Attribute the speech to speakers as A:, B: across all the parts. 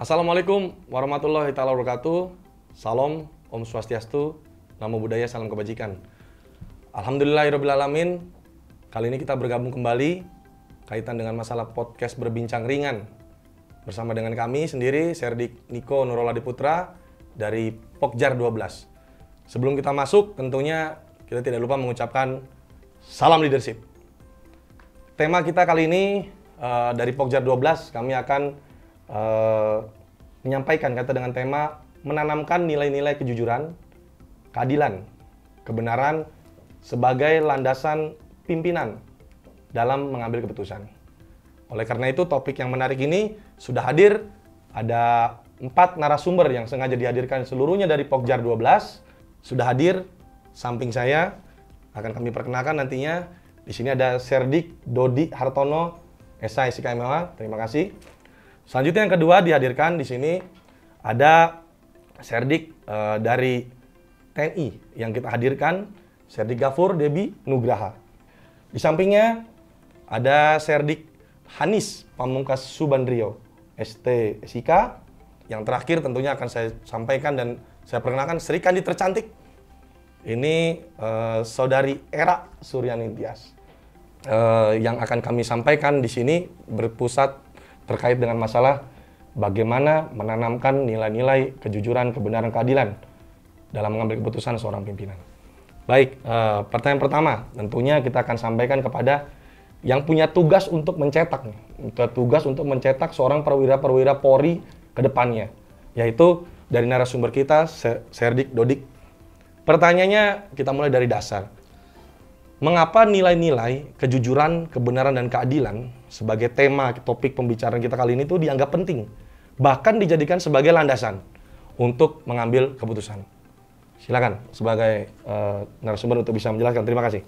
A: Assalamualaikum warahmatullahi taala wabarakatuh. Salam, Om Swastiastu, Namo Buddhaya, salam kebajikan. Alhamdulillahirrabbilalamin. Kali ini kita bergabung kembali kaitan dengan masalah podcast berbincang ringan bersama dengan kami sendiri, Serdik Niko Nuroladi Putra dari Pokjar 12. Sebelum kita masuk, tentunya kita tidak lupa mengucapkan salam leadership. Tema kita kali ini dari Pokjar 12, kami akan menyampaikan kata dengan tema menanamkan nilai-nilai kejujuran, keadilan, kebenaran sebagai landasan pimpinan dalam mengambil keputusan. Oleh karena itu, topik yang menarik ini sudah hadir, ada 4 narasumber yang sengaja dihadirkan seluruhnya dari Pokjar 12 sudah hadir samping saya, akan kami perkenalkan nantinya. Di sini ada Serdik Dodi Hartono, SI SIKMWA, terima kasih. Selanjutnya yang kedua dihadirkan di sini ada Serdik dari TNI yang kita hadirkan, Serdik Gafur Debi Nugraha. Di sampingnya ada Serdik Hanis Pamungkas Subandrio, ST SIK. Yang terakhir tentunya akan saya sampaikan dan saya perkenalkan Sri Kandi tercantik. Ini Saudari Era Suryani Tias. Yang akan kami sampaikan di sini berpusat terkait dengan masalah bagaimana menanamkan nilai-nilai kejujuran, kebenaran, keadilan dalam mengambil keputusan seorang pimpinan. Baik, pertanyaan pertama tentunya kita akan sampaikan kepada yang punya tugas untuk mencetak, seorang perwira-perwira Polri ke depannya, yaitu dari narasumber kita, Serdik Dodik. Pertanyaannya kita mulai dari dasar. Mengapa nilai-nilai kejujuran, kebenaran, dan keadilan sebagai tema topik pembicaraan kita kali ini itu dianggap penting, bahkan dijadikan sebagai landasan untuk mengambil keputusan? Silakan sebagai narasumber untuk bisa menjelaskan. Terima kasih.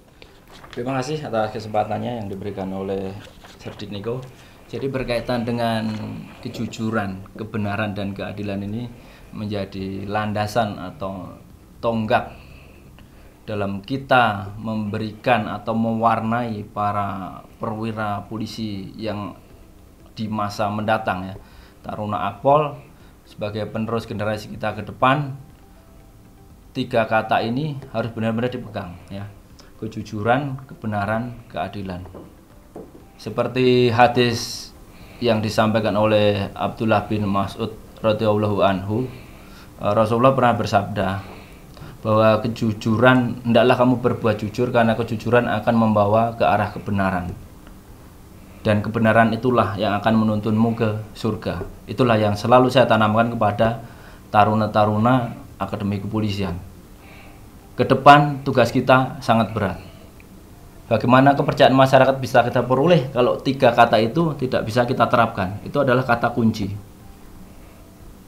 B: Terima kasih atas kesempatannya yang diberikan oleh Serdik Niko. Jadi berkaitan dengan kejujuran, kebenaran, dan keadilan ini menjadi landasan atau tonggak dalam kita memberikan atau mewarnai para perwira polisi yang di masa mendatang, ya, Taruna Akpol sebagai penerus generasi kita ke depan. 3 kata ini harus benar-benar dipegang, ya. Kejujuran, kebenaran, keadilan. Seperti hadis yang disampaikan oleh Abdullah bin Mas'ud radhiyallahu anhu, Rasulullah pernah bersabda bahwa kejujuran, hendaklah kamu berbuat jujur karena kejujuran akan membawa ke arah kebenaran. Dan kebenaran itulah yang akan menuntunmu ke surga. Itulah yang selalu saya tanamkan kepada taruna-taruna Akademi Kepolisian. Ke depan tugas kita sangat berat. Bagaimana kepercayaan masyarakat bisa kita peroleh kalau 3 kata itu tidak bisa kita terapkan? Itu adalah kata kunci.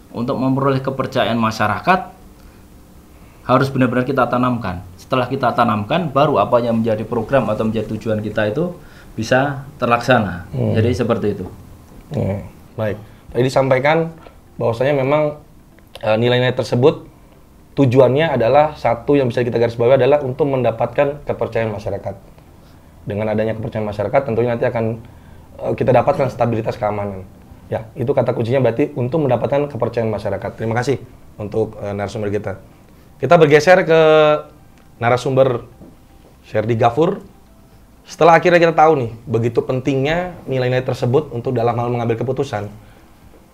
B: Untuk memperoleh kepercayaan masyarakat harus benar-benar kita tanamkan. Setelah kita tanamkan, baru apa yang menjadi program atau menjadi tujuan kita itu bisa terlaksana. Jadi seperti itu.
A: Baik. Tadi disampaikan bahwasanya memang nilai-nilai tersebut tujuannya adalah satu yang bisa kita garis bawahi adalah untuk mendapatkan kepercayaan masyarakat. Dengan adanya kepercayaan masyarakat, tentunya nanti akan kita dapatkan stabilitas keamanan. Ya, itu kata kuncinya berarti untuk mendapatkan kepercayaan masyarakat. Terima kasih untuk narasumber kita. Kita bergeser ke narasumber Serdik Gafur. Setelah akhirnya kita tahu nih, begitu pentingnya nilai-nilai tersebut untuk dalam hal mengambil keputusan.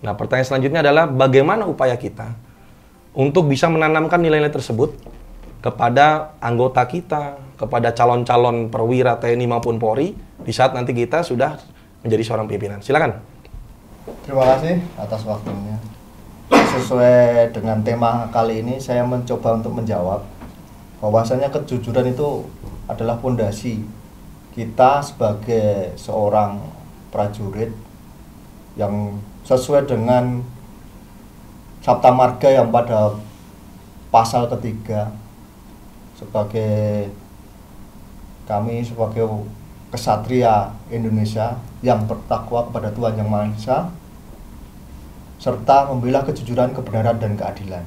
A: Nah, pertanyaan selanjutnya adalah bagaimana upaya kita untuk bisa menanamkan nilai-nilai tersebut kepada anggota kita, kepada calon-calon perwira TNI maupun Polri di saat nanti kita sudah menjadi seorang pimpinan. Silakan.
C: Terima kasih atas waktunya. Sesuai dengan tema kali ini, saya mencoba untuk menjawab bahwasanya kejujuran itu adalah fondasi kita sebagai seorang prajurit yang sesuai dengan Sabta Marga yang pada pasal ketiga, sebagai kami sebagai kesatria Indonesia yang bertakwa kepada Tuhan Yang Maha Esa serta membela kejujuran, kebenaran, dan keadilan.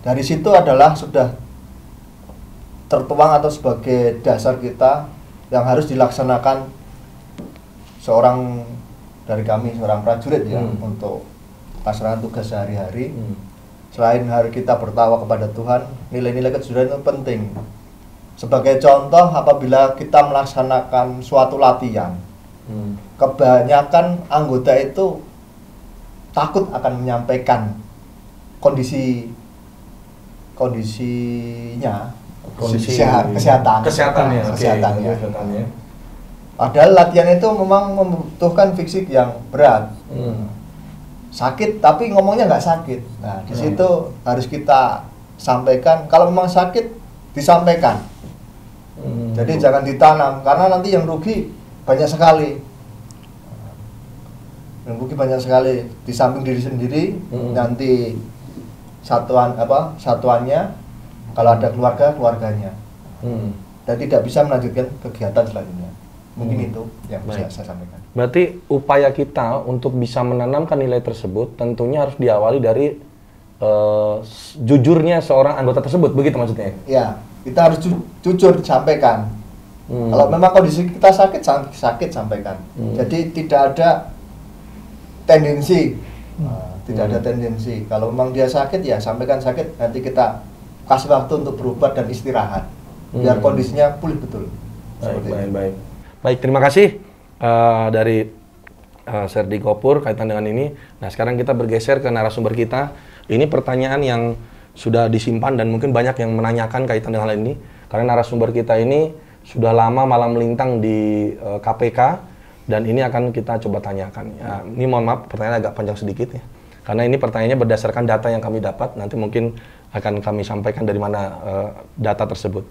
C: Dari situ adalah sudah tertuang atau sebagai dasar kita yang harus dilaksanakan seorang dari kami, seorang prajurit ya, untuk melaksanakan tugas sehari-hari. Selain hari kita bertakwa kepada Tuhan, nilai-nilai kejujuran itu penting. Sebagai contoh, apabila kita melaksanakan suatu latihan, kebanyakan anggota itu takut akan menyampaikan kesehatannya,
A: kesehatannya.
C: Padahal latihan itu memang membutuhkan fisik yang berat, sakit tapi ngomongnya nggak sakit. Nah di situ harus kita sampaikan. Kalau memang sakit disampaikan. Jadi jangan ditanam karena nanti yang rugi banyak sekali. Di samping diri sendiri, nanti satuannya, kalau ada keluarganya, dan tidak bisa melanjutkan kegiatan selanjutnya. Mungkin itu yang bisa saya sampaikan.
A: Berarti upaya kita untuk bisa menanamkan nilai tersebut tentunya harus diawali dari jujurnya seorang anggota tersebut, begitu maksudnya?
C: Ya, kita harus jujur sampaikan. Kalau memang kondisi kita sakit sampaikan. Jadi tidak ada tendensi, Kalau memang dia sakit ya sampaikan sakit. Nanti kita kasih waktu untuk berobat dan istirahat, biar kondisinya pulih betul.
A: Baik, terima kasih dari Serdi Gopur kaitan dengan ini. Nah, sekarang kita bergeser ke narasumber kita. Ini pertanyaan yang sudah disimpan dan mungkin banyak yang menanyakan kaitan dengan hal ini. Karena narasumber kita ini sudah lama malang melintang di KPK dan ini akan kita coba tanyakan. Ya, ini mohon maaf, pertanyaan agak panjang sedikit ya. Karena ini pertanyaannya berdasarkan data yang kami dapat. Nanti mungkin akan kami sampaikan dari mana data tersebut.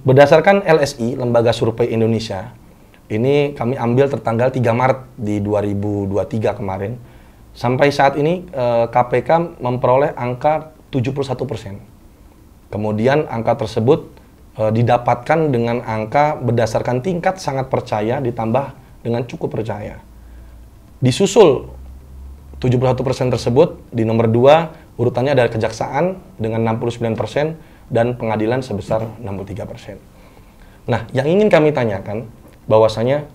A: Berdasarkan LSI, Lembaga Survei Indonesia, ini kami ambil tertanggal 3 Maret di 2023 kemarin. Sampai saat ini KPK memperoleh angka 71%. Kemudian angka tersebut didapatkan dengan angka berdasarkan tingkat sangat percaya ditambah dengan cukup percaya. Disusul 71% tersebut di nomor 2 urutannya ada Kejaksaan dengan 69%. Dan pengadilan sebesar 63%. Nah, yang ingin kami tanyakan bahwasanya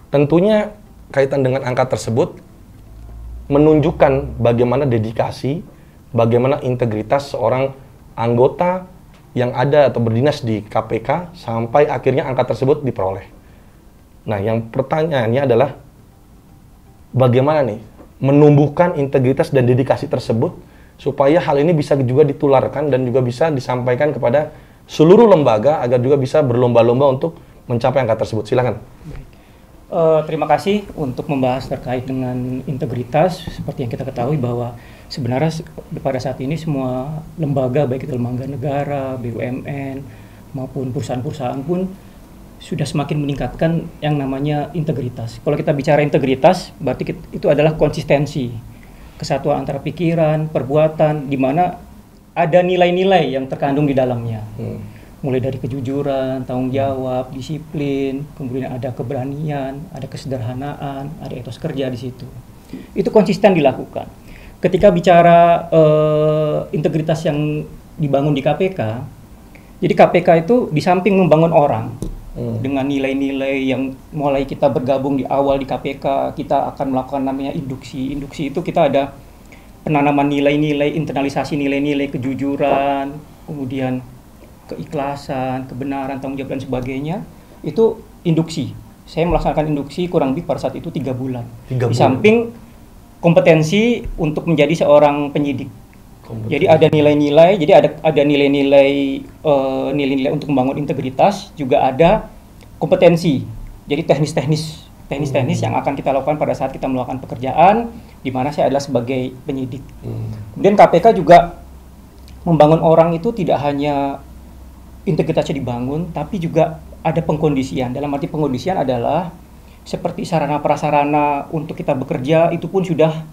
A: tentunya kaitan dengan angka tersebut menunjukkan bagaimana dedikasi, bagaimana integritas seorang anggota yang ada atau berdinas di KPK sampai akhirnya angka tersebut diperoleh. Nah, yang pertanyaannya adalah bagaimana nih menumbuhkan integritas dan dedikasi tersebut supaya hal ini bisa juga ditularkan dan juga bisa disampaikan kepada seluruh lembaga agar juga bisa berlomba-lomba untuk mencapai angka tersebut. Silakan.
D: Terima kasih untuk membahas terkait dengan integritas. Seperti yang kita ketahui bahwa sebenarnya pada saat ini semua lembaga, baik itu lembaga negara, BUMN, maupun perusahaan-perusahaan pun sudah semakin meningkatkan yang namanya integritas. Kalau kita bicara integritas, berarti itu adalah konsistensi. Kesatuan antara pikiran, perbuatan, di mana ada nilai-nilai yang terkandung di dalamnya. Mulai dari kejujuran, tanggung jawab, disiplin, kemudian ada keberanian, ada kesederhanaan, ada etos kerja di situ. Itu konsisten dilakukan. Ketika bicara integritas yang dibangun di KPK, jadi KPK itu di samping membangun orang, dengan nilai-nilai yang mulai kita bergabung di awal di KPK, kita akan melakukan namanya induksi. Induksi itu kita ada penanaman nilai-nilai, internalisasi nilai-nilai kejujuran, kemudian keikhlasan, kebenaran, tanggung jawab dan sebagainya. Itu induksi. Saya melaksanakan induksi kurang lebih pada saat itu 3 bulan. Di samping kompetensi untuk menjadi seorang penyidik. Jadi ada nilai-nilai, ada nilai-nilai untuk membangun integritas, juga ada kompetensi. Jadi teknis-teknis yang akan kita lakukan pada saat kita melakukan pekerjaan, di mana saya adalah sebagai penyidik. Kemudian KPK juga membangun orang itu tidak hanya integritasnya dibangun, tapi juga ada pengkondisian. Dalam arti pengkondisian adalah seperti sarana prasarana untuk kita bekerja itu pun sudah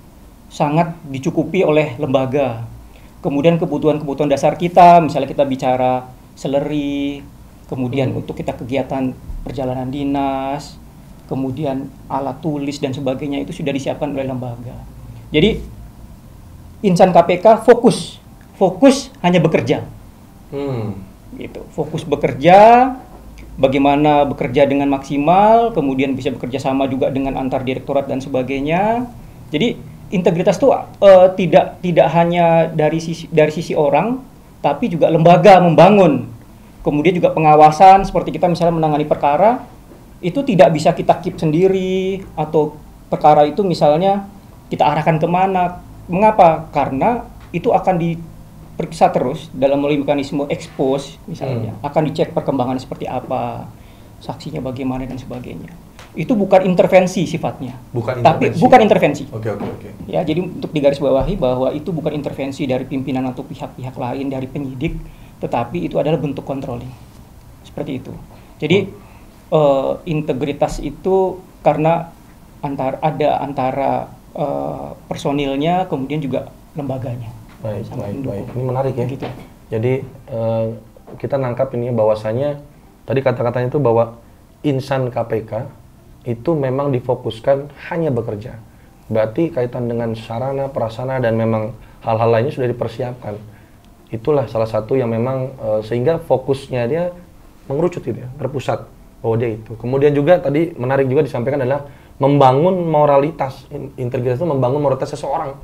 D: sangat dicukupi oleh lembaga. Kemudian kebutuhan-kebutuhan dasar kita, misalnya kita bicara seleri, kemudian untuk kita kegiatan perjalanan dinas, kemudian alat tulis dan sebagainya itu sudah disiapkan oleh lembaga. Jadi insan KPK fokus hanya bekerja. Gitu. Fokus bekerja, bagaimana bekerja dengan maksimal, kemudian bisa bekerja sama juga dengan antar direktorat dan sebagainya. Jadi integritas itu tidak hanya dari sisi orang, tapi juga lembaga membangun. Kemudian juga pengawasan, seperti kita misalnya menangani perkara, itu tidak bisa kita keep sendiri, atau perkara itu misalnya kita arahkan kemana. Mengapa? Karena itu akan diperiksa terus dalam melalui mekanisme expose misalnya. Akan dicek perkembangan seperti apa, saksinya bagaimana dan sebagainya. Itu bukan intervensi sifatnya. Bukan intervensi.
A: Oke.
D: Ya, jadi untuk digarisbawahi bahwa itu bukan intervensi dari pimpinan atau pihak-pihak lain dari penyidik, tetapi itu adalah bentuk controlling. Seperti itu. Jadi integritas itu karena antara personilnya, kemudian juga lembaganya.
A: Baik. Ini menarik ya. Gitu. Jadi kita nangkap ini bahwasanya tadi kata-katanya itu bahwa insan KPK itu memang difokuskan hanya bekerja. Berarti kaitan dengan sarana, prasarana, dan memang hal-hal lainnya sudah dipersiapkan. Itulah salah satu yang memang sehingga fokusnya dia mengerucut gitu ya, terpusat bahwa dia itu. Kemudian juga tadi menarik juga disampaikan adalah membangun moralitas. Integritas itu membangun moralitas seseorang.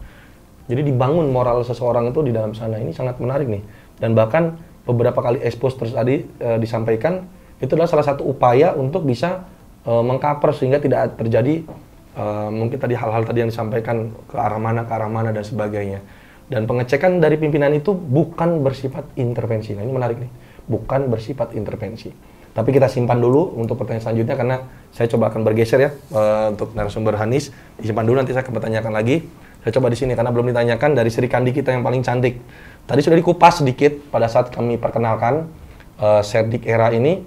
A: Jadi dibangun moral seseorang itu di dalam sana. Ini sangat menarik nih. Dan bahkan beberapa kali expose tadi disampaikan, itu adalah salah satu upaya untuk bisa mengcover sehingga tidak terjadi mungkin tadi hal-hal tadi yang disampaikan ke arah mana dan sebagainya. Dan pengecekan dari pimpinan itu bukan bersifat intervensi. Nah, ini menarik nih. Bukan bersifat intervensi. Tapi kita simpan dulu untuk pertanyaan selanjutnya karena saya coba akan bergeser ya untuk narasumber Hanis. Disimpan dulu, nanti saya akan bertanyakan lagi. Saya coba di sini karena belum ditanyakan dari Sri Kandi kita yang paling cantik. Tadi sudah dikupas sedikit pada saat kami perkenalkan Serdik Era ini.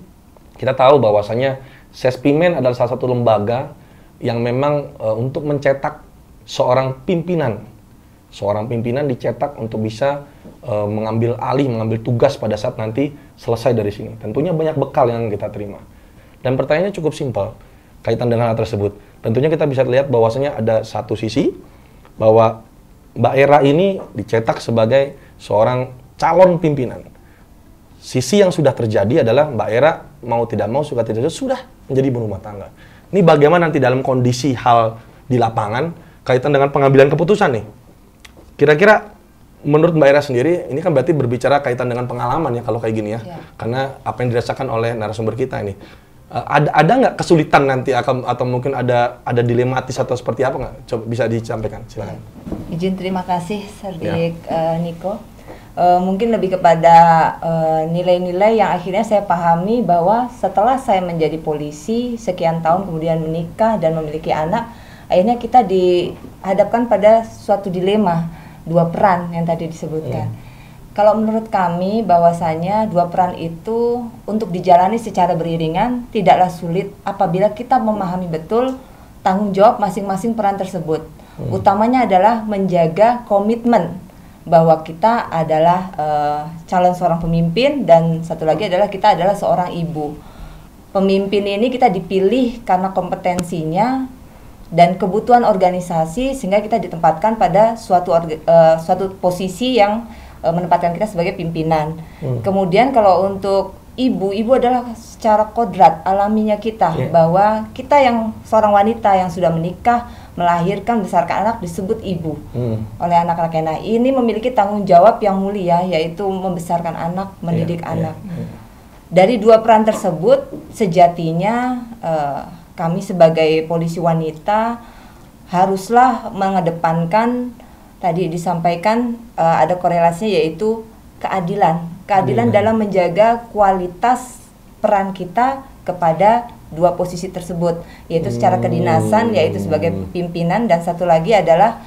A: Kita tahu bahwasanya Sespimen adalah salah satu lembaga yang memang untuk mencetak seorang pimpinan. Seorang pimpinan dicetak untuk bisa mengambil tugas pada saat nanti selesai dari sini. Tentunya banyak bekal yang kita terima. Dan pertanyaannya cukup simpel kaitan dengan hal tersebut. Tentunya kita bisa lihat bahwasanya ada satu sisi bahwa Mbak Era ini dicetak sebagai seorang calon pimpinan. Sisi yang sudah terjadi adalah Mbak Era mau tidak mau, suka tidak suka, sudah menjadi ibu rumah tangga. Ini bagaimana nanti dalam kondisi hal di lapangan kaitan dengan pengambilan keputusan nih. Kira-kira menurut Mbak Era sendiri, ini kan berarti berbicara kaitan dengan pengalaman ya kalau kayak gini ya. Karena apa yang dirasakan oleh narasumber kita ini. Ada nggak kesulitan nanti atau mungkin ada dilematis atau seperti apa nggak? Coba bisa disampaikan, silakan.
E: Izin terima kasih Serdik Niko. Mungkin lebih kepada nilai-nilai yang akhirnya saya pahami bahwa setelah saya menjadi polisi sekian tahun kemudian menikah dan memiliki anak, akhirnya kita dihadapkan pada suatu dilema, dua peran yang tadi disebutkan. Kalau menurut kami bahwasanya dua peran itu untuk dijalani secara beriringan tidaklah sulit apabila kita memahami betul tanggung jawab masing-masing peran tersebut. Utamanya adalah menjaga komitmen bahwa kita adalah calon seorang pemimpin dan satu lagi adalah kita adalah seorang ibu. Pemimpin ini kita dipilih karena kompetensinya dan kebutuhan organisasi sehingga kita ditempatkan pada suatu posisi yang menempatkan kita sebagai pimpinan. Kemudian kalau untuk ibu adalah secara kodrat alaminya kita bahwa kita yang seorang wanita yang sudah menikah, melahirkan, membesarkan anak disebut ibu oleh anak-anaknya. Nah, ini memiliki tanggung jawab yang mulia yaitu membesarkan anak, mendidik anak. Dari dua peran tersebut sejatinya kami sebagai polisi wanita haruslah mengedepankan tadi disampaikan ada korelasinya yaitu keadilan dalam menjaga kualitas peran kita kepada dua posisi tersebut, yaitu secara kedinasan yaitu sebagai pimpinan dan satu lagi adalah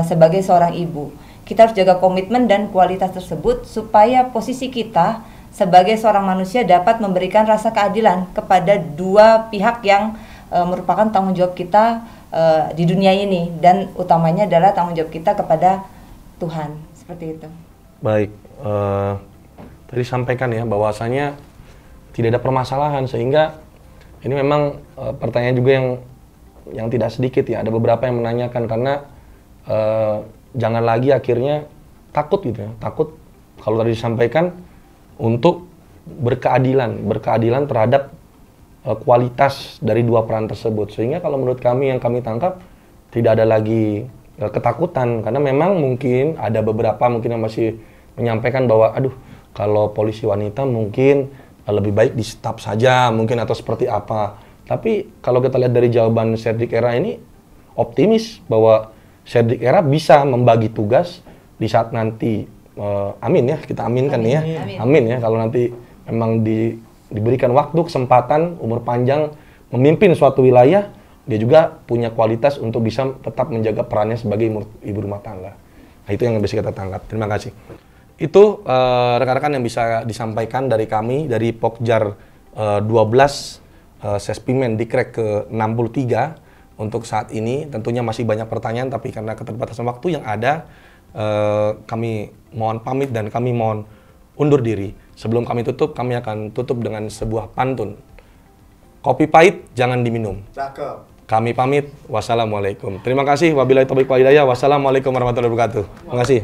E: sebagai seorang ibu. Kita harus jaga komitmen dan kualitas tersebut supaya posisi kita sebagai seorang manusia dapat memberikan rasa keadilan kepada dua pihak yang merupakan tanggung jawab kita di dunia ini dan utamanya adalah tanggung jawab kita kepada Tuhan, seperti itu.
A: Baik, tadi sampaikan ya bahwasanya tidak ada permasalahan sehingga ini memang pertanyaan juga yang tidak sedikit ya. Ada beberapa yang menanyakan karena jangan lagi akhirnya takut gitu ya. Takut kalau tadi disampaikan untuk berkeadilan terhadap kualitas dari dua peran tersebut. Sehingga kalau menurut kami yang kami tangkap tidak ada lagi ketakutan, karena memang mungkin ada beberapa mungkin yang masih menyampaikan bahwa aduh kalau polisi wanita mungkin lebih baik di staf saja mungkin atau seperti apa. Tapi kalau kita lihat dari jawaban Serdik Era ini optimis bahwa Serdik Era bisa membagi tugas di saat nanti amin ya, kita aminkan nih ya. Amin ya, kalau nanti memang diberikan waktu, kesempatan, umur panjang memimpin suatu wilayah, dia juga punya kualitas untuk bisa tetap menjaga perannya sebagai ibu rumah tangga. Nah, itu yang bisa kita tangkap. Terima kasih. Itu rekan-rekan yang bisa disampaikan dari kami, dari Pokjar 12 Sespimen Dikrek ke-63 untuk saat ini. Tentunya masih banyak pertanyaan, tapi karena keterbatasan waktu yang ada, kami mohon pamit dan kami mohon undur diri. Sebelum kami tutup, kami akan tutup dengan sebuah pantun. Kopi pahit jangan diminum.
C: Cakep.
A: Kami pamit. Wassalamualaikum. Terima kasih. Wabillahi taufiq wal hidayah. Wassalamualaikum warahmatullahi wabarakatuh. Terima kasih.